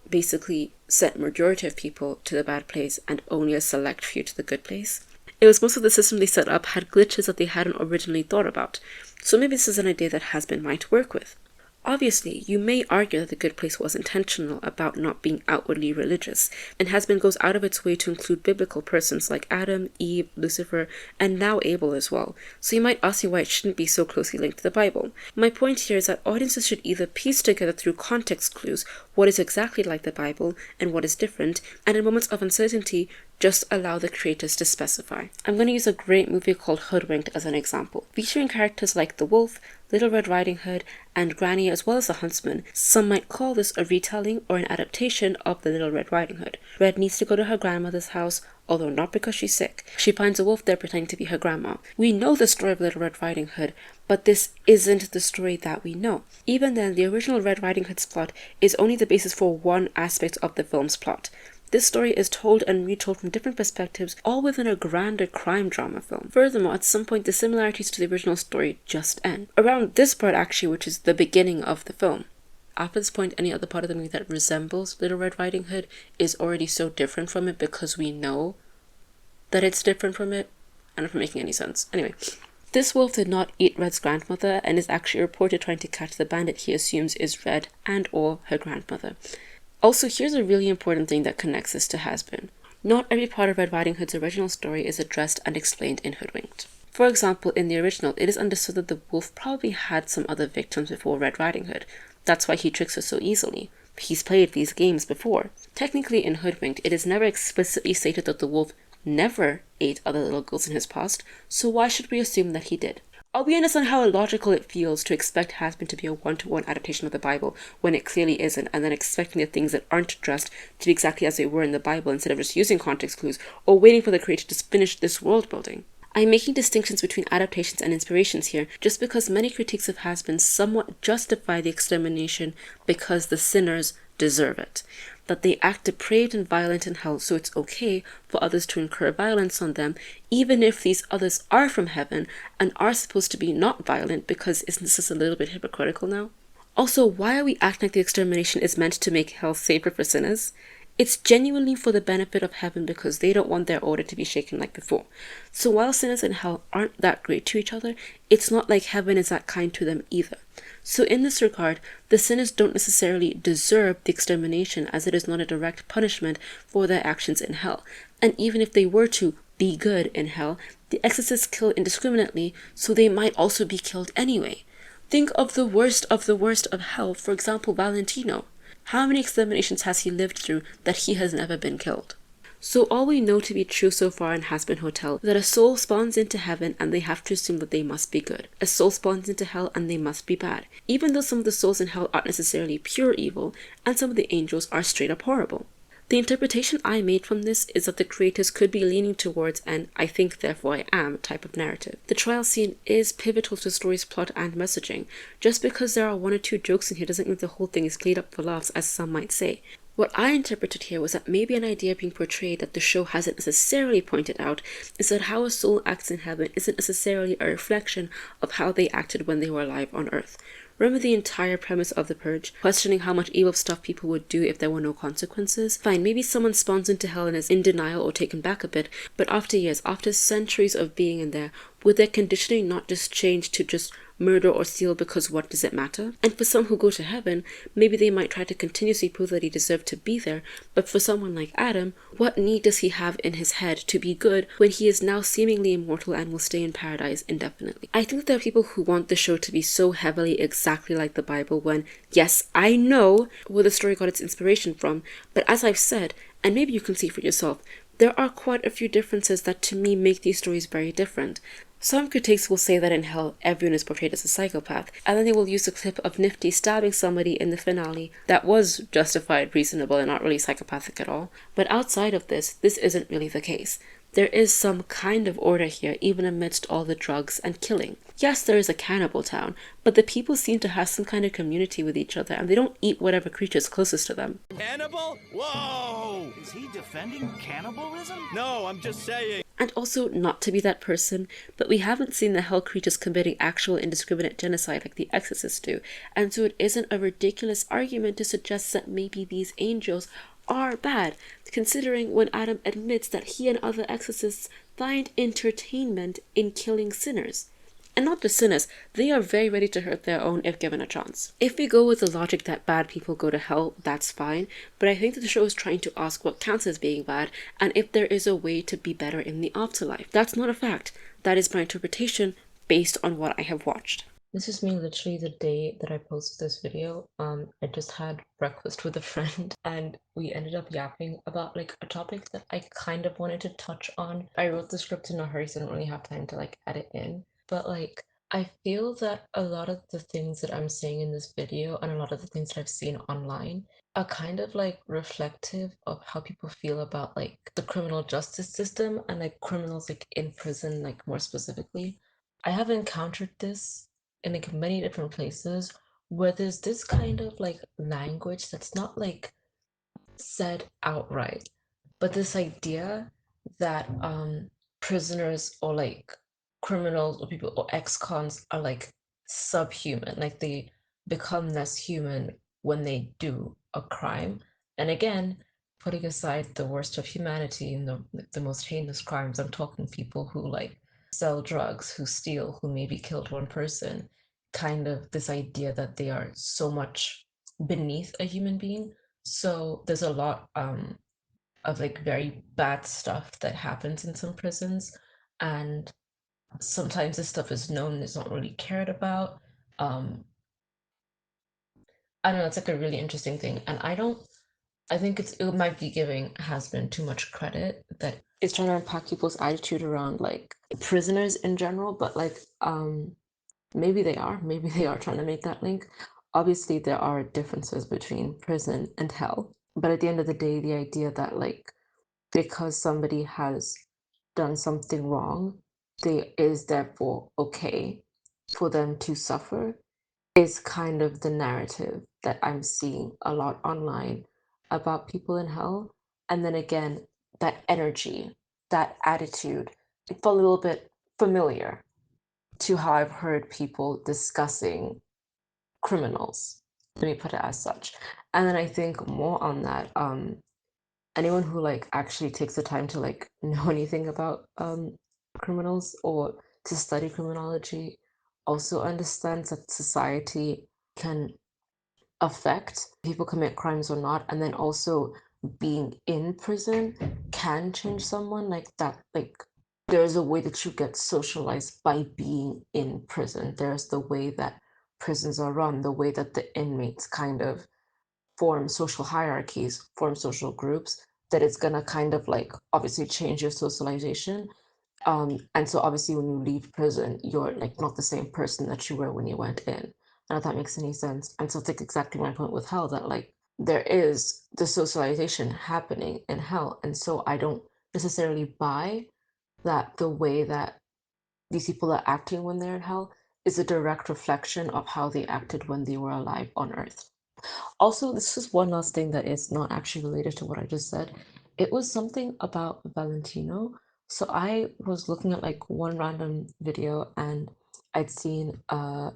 basically sent majority of people to the bad place and only a select few to the good place. It was most of the system they set up had glitches that they hadn't originally thought about. So maybe this is an idea that Hazbin might work with. Obviously, you may argue that the good place was intentional about not being outwardly religious, and Hazbin goes out of its way to include biblical persons like Adam, Eve, Lucifer, and now Abel as well, so you might ask me why it shouldn't be so closely linked to the Bible. My point here is that audiences should either piece together through context clues what is exactly like the Bible and what is different, and in moments of uncertainty, just allow the creators to specify. I'm going to use a great movie called Hoodwinked as an example. Featuring characters like the Wolf, Little Red Riding Hood, and Granny as well as the Huntsman, some might call this a retelling or an adaptation of the Little Red Riding Hood. Red needs to go to her grandmother's house, although not because she's sick. She finds a wolf there pretending to be her grandma. We know the story of Little Red Riding Hood, but this isn't the story that we know. Even then, the original Red Riding Hood's plot is only the basis for one aspect of the film's plot. This story is told and retold from different perspectives, all within a grander crime drama film. Furthermore, at some point the similarities to the original story just end. Around this part actually, which is the beginning of the film. After this point, any other part of the movie that resembles Little Red Riding Hood is already so different from it because we know that it's different from it. I don't know if I'm making any sense. Anyway, this wolf did not eat Red's grandmother and is actually reported trying to catch the bandit he assumes is Red and or her grandmother. Also, here's a really important thing that connects this to Hazbin. Not every part of Red Riding Hood's original story is addressed and explained in Hoodwinked. For example, in the original, it is understood that the wolf probably had some other victims before Red Riding Hood. That's why he tricks her so easily. He's played these games before. Technically, in Hoodwinked, it is never explicitly stated that the wolf never ate other little girls in his past, so why should we assume that he did? We understand how illogical it feels to expect Hazbin to be a one-to-one adaptation of the Bible when it clearly isn't, and then expecting the things that aren't addressed to be exactly as they were in the Bible instead of just using context clues or waiting for the creator to finish this world building. I'm making distinctions between adaptations and inspirations here just because many critiques of Hazbin somewhat justify the extermination because the sinners deserve it. That they act depraved and violent in hell, so it's okay for others to incur violence on them, even if these others are from heaven and are supposed to be not violent, because isn't this just a little bit hypocritical now? Also, why are we acting like the extermination is meant to make hell safer for sinners? It's genuinely for the benefit of heaven because they don't want their order to be shaken like before. So while sinners in hell aren't that great to each other, it's not like heaven is that kind to them either. So in this regard, the sinners don't necessarily deserve the extermination, as it is not a direct punishment for their actions in hell. And even if they were to be good in hell, the exorcists kill indiscriminately, so they might also be killed anyway. Think of the worst of hell, for example, Valentino. How many exterminations has he lived through that he has never been killed? So all we know to be true so far in Hazbin Hotel is that a soul spawns into heaven and they have to assume that they must be good. A soul spawns into hell and they must be bad, even though some of the souls in hell aren't necessarily pure evil and some of the angels are straight up horrible. The interpretation I made from this is that the creators could be leaning towards an I think therefore I am type of narrative. The trial scene is pivotal to the story's plot and messaging. Just because there are one or two jokes in here doesn't mean the whole thing is played up for laughs, as some might say. What I interpreted here was that maybe an idea being portrayed that the show hasn't necessarily pointed out is that how a soul acts in heaven isn't necessarily a reflection of how they acted when they were alive on earth. Remember the entire premise of The Purge, questioning how much evil stuff people would do if there were no consequences? Fine, maybe someone spawns into hell and is in denial or taken back a bit, but after years, after centuries of being in there, would their conditioning not just change to just murder or steal because what does it matter? And for some who go to heaven, maybe they might try to continuously prove that he deserved to be there, but for someone like Adam, what need does he have in his head to be good when he is now seemingly immortal and will stay in paradise indefinitely? I think there are people who want the show to be so heavily exactly like the Bible when, yes, I know where the story got its inspiration from, but as I've said, and maybe you can see for yourself, there are quite a few differences that to me make these stories very different. Some critics will say that in hell, everyone is portrayed as a psychopath, and then they will use a clip of Nifty stabbing somebody in the finale that was justified, reasonable, and not really psychopathic at all. But outside of this isn't really the case. There is some kind of order here, even amidst all the drugs and killing. Yes, there is a cannibal town, but the people seem to have some kind of community with each other, and they don't eat whatever creature's closest to them. Cannibal? Whoa! Is he defending cannibalism? No, I'm just saying. And also, not to be that person, but we haven't seen the hell creatures committing actual indiscriminate genocide like the exorcists do, and so it isn't a ridiculous argument to suggest that maybe these angels are bad, considering when Adam admits that he and other exorcists find entertainment in killing sinners. And not the sinners, they are very ready to hurt their own if given a chance. If we go with the logic that bad people go to hell, that's fine, but I think that the show is trying to ask what counts as being bad and if there is a way to be better in the afterlife. That's not a fact. That is my interpretation based on what I have watched. This is me literally the day that I posted this video. I just had breakfast with a friend and we ended up yapping about like a topic that I kind of wanted to touch on. I wrote the script in a hurry, so I don't really have time to like edit in. But like, I feel that a lot of the things that I'm saying in this video and a lot of the things that I've seen online are kind of like reflective of how people feel about like the criminal justice system and like criminals like in prison, like more specifically. I have encountered this in like many different places where there's this kind of like language that's not like said outright, but this idea that prisoners or like criminals or people or ex-cons are like subhuman, like they become less human when they do a crime. And again, putting aside the worst of humanity and the most heinous crimes, I'm talking people who like sell drugs, who steal, who maybe killed one person, kind of this idea that they are so much beneath a human being. So there's a lot of like very bad stuff that happens in some prisons, and sometimes this stuff is known, it's not really cared about. I don't know, it's like a really interesting thing, and I think it might be giving Hazbin too much credit that it's trying to unpack people's attitude around like prisoners in general, but like maybe they are trying to make that link. Obviously, there are differences between prison and hell, but at the end of the day, the idea that like because somebody has done something wrong, they is therefore okay for them to suffer is kind of the narrative that I'm seeing a lot online about people in hell. And then again, that energy, that attitude, it felt a little bit familiar to how I've heard people discussing criminals. Let me put it as such. And then I think more on that, anyone who like actually takes the time to like know anything about criminals or to study criminology also understands that society can affect people commit crimes or not, and then also being in prison can change someone like that. Like there's a way that you get socialized by being in prison. There's the way that prisons are run, the way that the inmates kind of form social hierarchies, form social groups, that it's gonna kind of like obviously change your socialization. And so obviously when you leave prison, you're like not the same person that you were when you went in. I don't know if that makes any sense. And so it's like exactly my point with hell, that like there is the socialization happening in hell. And so I don't necessarily buy that the way that these people are acting when they're in hell is a direct reflection of how they acted when they were alive on earth. Also, this is one last thing that is not actually related to what I just said. It was something about Valentino. So I was looking at like one random video and I'd seen a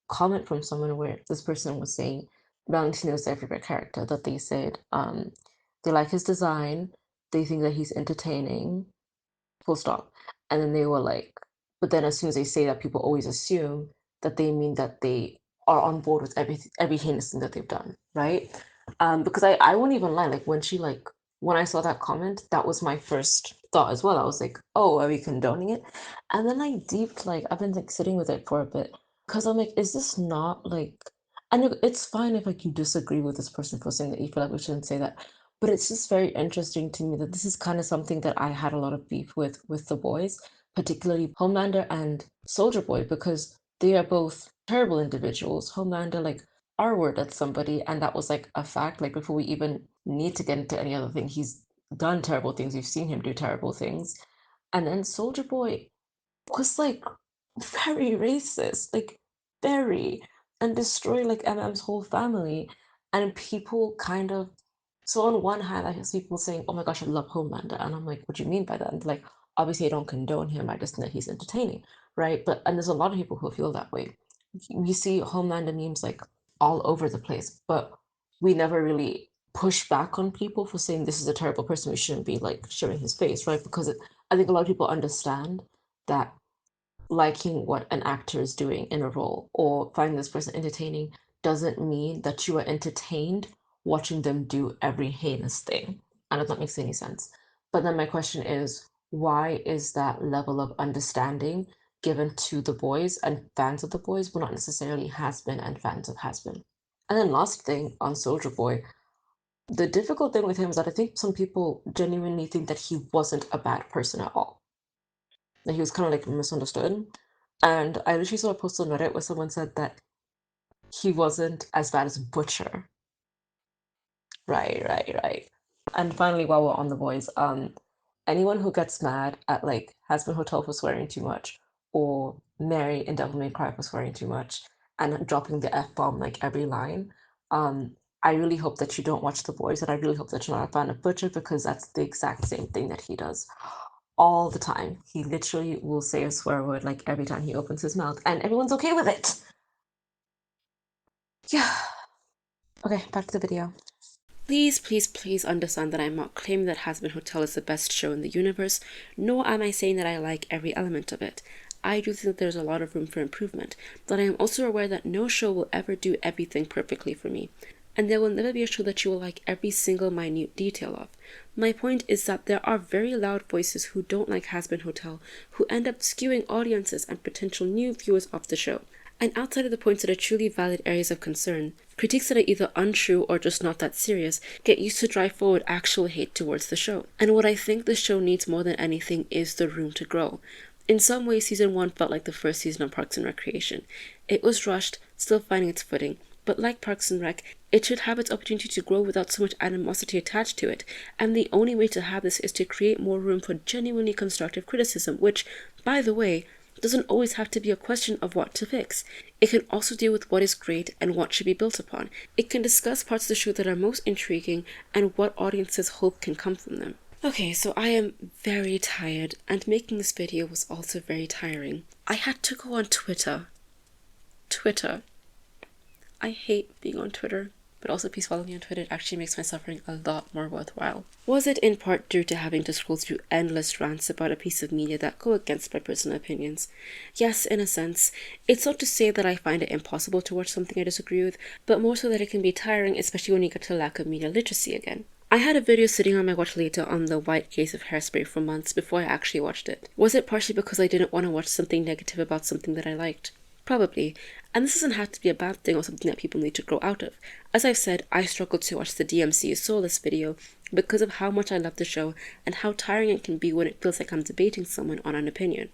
comment from someone where this person was saying Valentino's their favorite character, that they said they like his design, they think that he's entertaining, full stop. And then they were like, but then as soon as they say that, people always assume that they mean that they are on board with every heinous thing that they've done, right? Because I won't even lie, like when I saw that comment, that was my first thought as well. I was like, oh, are we condoning it? And then I deeped, like I've been like sitting with it for a bit because I'm like, is this not like, and it's fine if like you disagree with this person for saying that you feel like we shouldn't say that, but it's just very interesting to me that this is kind of something that I had a lot of beef with the boys, particularly Homelander and Soldier Boy, because they are both terrible individuals. Homelander like R-word at somebody, and that was like a fact. Like before we even need to get into any other thing, he's done terrible things. We've seen him do terrible things. And then Soldier Boy was like very racist, like very, and destroy like MM's whole family. And people kind of, so on one hand, I hear people saying, "Oh my gosh, I love Homelander," and I'm like, "What do you mean by that?" And like, obviously, I don't condone him. I just know he's entertaining, right? But and there's a lot of people who feel that way. We see Homelander memes like all over the place, but we never really push back on people for saying this is a terrible person. We shouldn't be like showing his face, right? Because I think a lot of people understand that liking what an actor is doing in a role or finding this person entertaining doesn't mean that you are entertained watching them do every heinous thing. I don't know if that makes any sense. But then my question is, why is that level of understanding given to the boys and fans of the boys, but not necessarily Hazbin and fans of Hazbin? And then last thing on Soldier Boy, the difficult thing with him is that I think some people genuinely think that he wasn't a bad person at all. That he was kind of like misunderstood. And I literally saw a post on Reddit where someone said that he wasn't as bad as Butcher. Right. And finally, while we're on the boys, anyone who gets mad at like Hazbin Hotel for swearing too much, or Mary in Devil May Cry for swearing too much, and dropping the F-bomb like every line, I really hope that you don't watch the boys, and I really hope that you're not a fan of Butcher because that's the exact same thing that he does all the time. He literally will say a swear word like every time he opens his mouth, and everyone's okay with it. Yeah. Okay, back to the video. Please understand that I'm not claiming that Hazbin Hotel is the best show in the universe, nor am I saying that I like every element of it. I do think there's a lot of room for improvement, but I am also aware that no show will ever do everything perfectly for me, and there will never be a show that you will like every single minute detail of. My point is that there are very loud voices who don't like Hazbin Hotel, who end up skewing audiences and potential new viewers of the show. And outside of the points that are truly valid areas of concern, critiques that are either untrue or just not that serious get used to drive forward actual hate towards the show. And what I think the show needs more than anything is the room to grow. In some ways, season 1 felt like the first season of Parks and Recreation. It was rushed, still finding its footing, but like Parks and Rec, it should have its opportunity to grow without so much animosity attached to it, and the only way to have this is to create more room for genuinely constructive criticism, which, by the way, doesn't always have to be a question of what to fix. It can also deal with what is great and what should be built upon. It can discuss parts of the show that are most intriguing and what audiences hope can come from them. Okay, so I am very tired, and making this video was also very tiring. I had to go on Twitter. I hate being on Twitter, but also please follow me on Twitter. It actually makes my suffering a lot more worthwhile. Was it in part due to having to scroll through endless rants about a piece of media that go against my personal opinions? Yes, in a sense. It's not to say that I find it impossible to watch something I disagree with, but more so that it can be tiring, especially when you get to lack of media literacy again. I had a video sitting on my watch later on the white case of Hairspray for months before I actually watched it. Was it partially because I didn't want to watch something negative about something that I liked? Probably, and this doesn't have to be a bad thing or something that people need to grow out of. As I've said, I struggled to watch the DMC Soulless video because of how much I love the show and how tiring it can be when it feels like I'm debating someone on an opinion.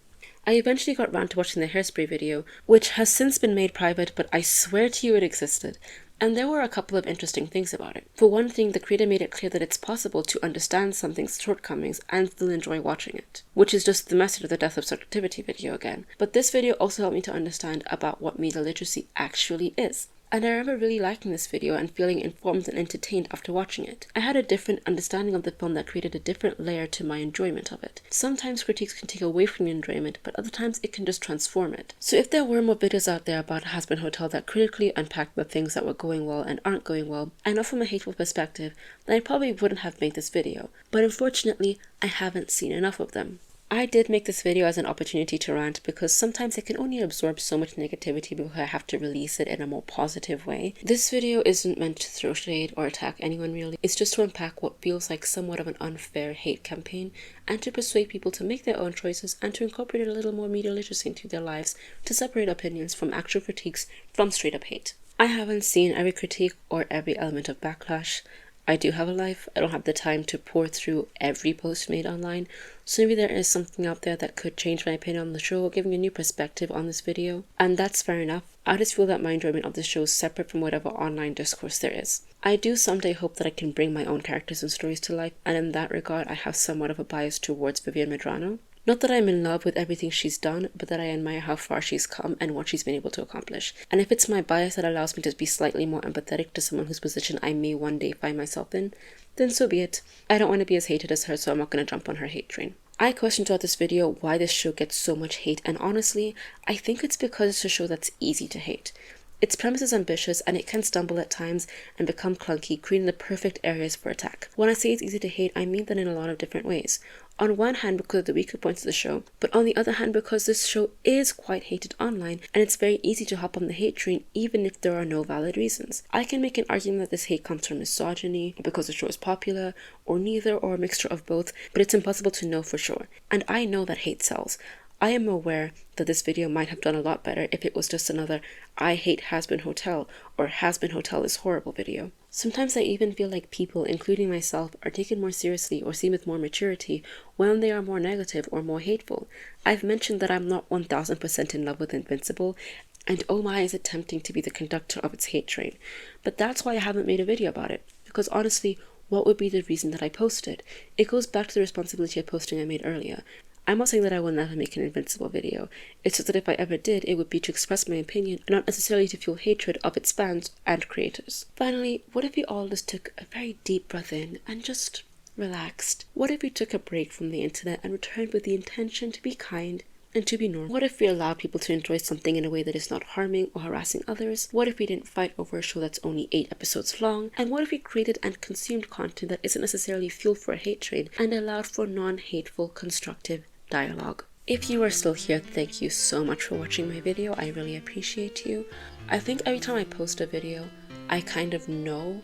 I eventually got round to watching the Hairspray video, which has since been made private, but I swear to you it existed. And there were a couple of interesting things about it. For one thing, the creator made it clear that it's possible to understand something's shortcomings and still enjoy watching it, which is just the message of the Death of Subjectivity video again. But this video also helped me to understand about what media literacy actually is. And I remember really liking this video and feeling informed and entertained after watching it. I had a different understanding of the film that created a different layer to my enjoyment of it. Sometimes critiques can take away from the enjoyment, but other times it can just transform it. So if there were more videos out there about Hazbin Hotel that critically unpacked the things that were going well and aren't going well, and not from a hateful perspective, then I probably wouldn't have made this video. But unfortunately, I haven't seen enough of them. I did make this video as an opportunity to rant because sometimes I can only absorb so much negativity before I have to release it in a more positive way. This video isn't meant to throw shade or attack anyone really. It's just to unpack what feels like somewhat of an unfair hate campaign and to persuade people to make their own choices and to incorporate a little more media literacy into their lives to separate opinions from actual critiques from straight up hate. I haven't seen every critique or every element of backlash. I do have a life. I don't have the time to pour through every post made online, so maybe there is something out there that could change my opinion on the show, giving a new perspective on this video, and that's fair enough. I just feel that my enjoyment of the show is separate from whatever online discourse there is. I do someday hope that I can bring my own characters and stories to life, and in that regard I have somewhat of a bias towards Vivian Medrano. Not that I'm in love with everything she's done, but that I admire how far she's come and what she's been able to accomplish. And if it's my bias that allows me to be slightly more empathetic to someone whose position I may one day find myself in, then so be it. I don't want to be as hated as her, so I'm not going to jump on her hate train. I questioned throughout this video why this show gets so much hate, and honestly, I think it's because it's a show that's easy to hate. Its premise is ambitious and it can stumble at times and become clunky, creating the perfect areas for attack. When I say it's easy to hate, I mean that in a lot of different ways. On one hand because of the weaker points of the show, but on the other hand because this show is quite hated online and it's very easy to hop on the hate train even if there are no valid reasons. I can make an argument that this hate comes from misogyny, because the show is popular, or neither, or a mixture of both, but it's impossible to know for sure. And I know that hate sells. I am aware that this video might have done a lot better if it was just another I hate Hazbin Hotel or Hazbin Hotel is horrible video. Sometimes I even feel like people, including myself, are taken more seriously or seen with more maturity when they are more negative or more hateful. I've mentioned that I'm not 1000% in love with Invincible, and oh my is attempting to be the conductor of its hate train. But that's why I haven't made a video about it, because honestly, what would be the reason that I posted? It goes back to the responsibility of posting I made earlier. I'm not saying that I will never make an Invincible video, it's just that if I ever did, it would be to express my opinion, and not necessarily to fuel hatred of its fans and creators. Finally, what if we all just took a very deep breath in and just relaxed? What if we took a break from the internet and returned with the intention to be kind and to be normal? What if we allowed people to enjoy something in a way that is not harming or harassing others? What if we didn't fight over a show that's only 8 episodes long? And what if we created and consumed content that isn't necessarily fuel for a hate train and allowed for non-hateful, constructive dialogue? If you are still here, thank you so much for watching my video. I really appreciate you. I think every time I post a video, I kind of know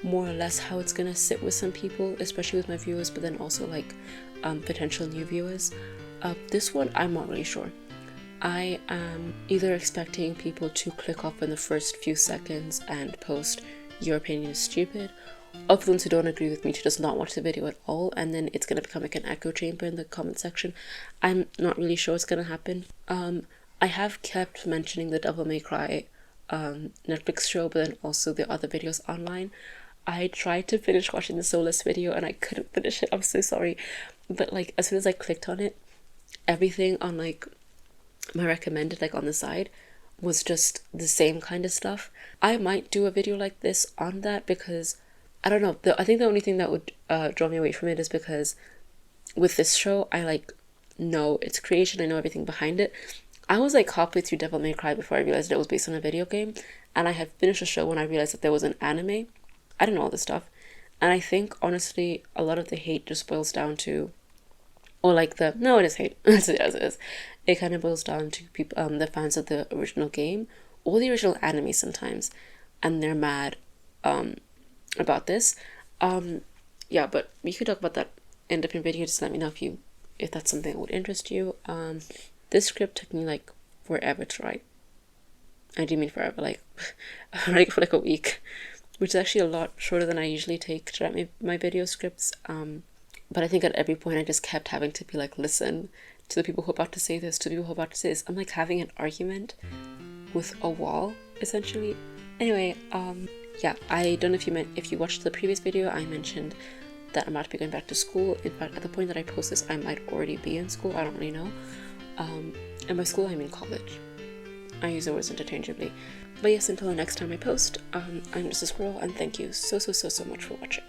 more or less how it's gonna sit with some people, especially with my viewers, but then also like potential new viewers. This one, I'm not really sure. I am either expecting people to click off in the first few seconds and post your opinion is stupid, or for those who don't agree with me to just not watch the video at all, and then it's going to become like an echo chamber in the comment section. I'm not really sure what's going to happen. I have kept mentioning the Devil May Cry Netflix show, but then also the other videos online. I tried to finish watching the Soulless video and I couldn't finish it. I'm so sorry. But like as soon as I clicked on it, everything on like my recommended like on the side was just the same kind of stuff. I might do a video like this on that because I don't know, I think the only thing that would draw me away from it is because with this show I like know its creation, I know everything behind it. I was like halfway through Devil May Cry before I realized it was based on a video game, and I had finished the show when I realized that there was an anime. I didn't know all this stuff, and I think honestly a lot of the hate just boils down to, or like the, no it is hate, as it is. It kind of boils down to people, the fans of the original game or the original anime sometimes, and they're mad about this. Yeah, but we could talk about that in a different video. Just let me know if that's something that would interest you. This script took me like forever to write. I do mean forever, like I write it for like a week, which is actually a lot shorter than I usually take to write my video scripts. But I think at every point I just kept having to be like, listen to the people who are about to say this, to the people who are about to say this. I'm like having an argument with a wall, essentially. Anyway, yeah, I don't know if you watched the previous video, I mentioned that I'm about to be going back to school. In fact, at the point that I post this, I might already be in school. I don't really know. And by school, I mean college. I use the words interchangeably. But yes, until the next time I post, I'm just a squirrel, and thank you so much for watching.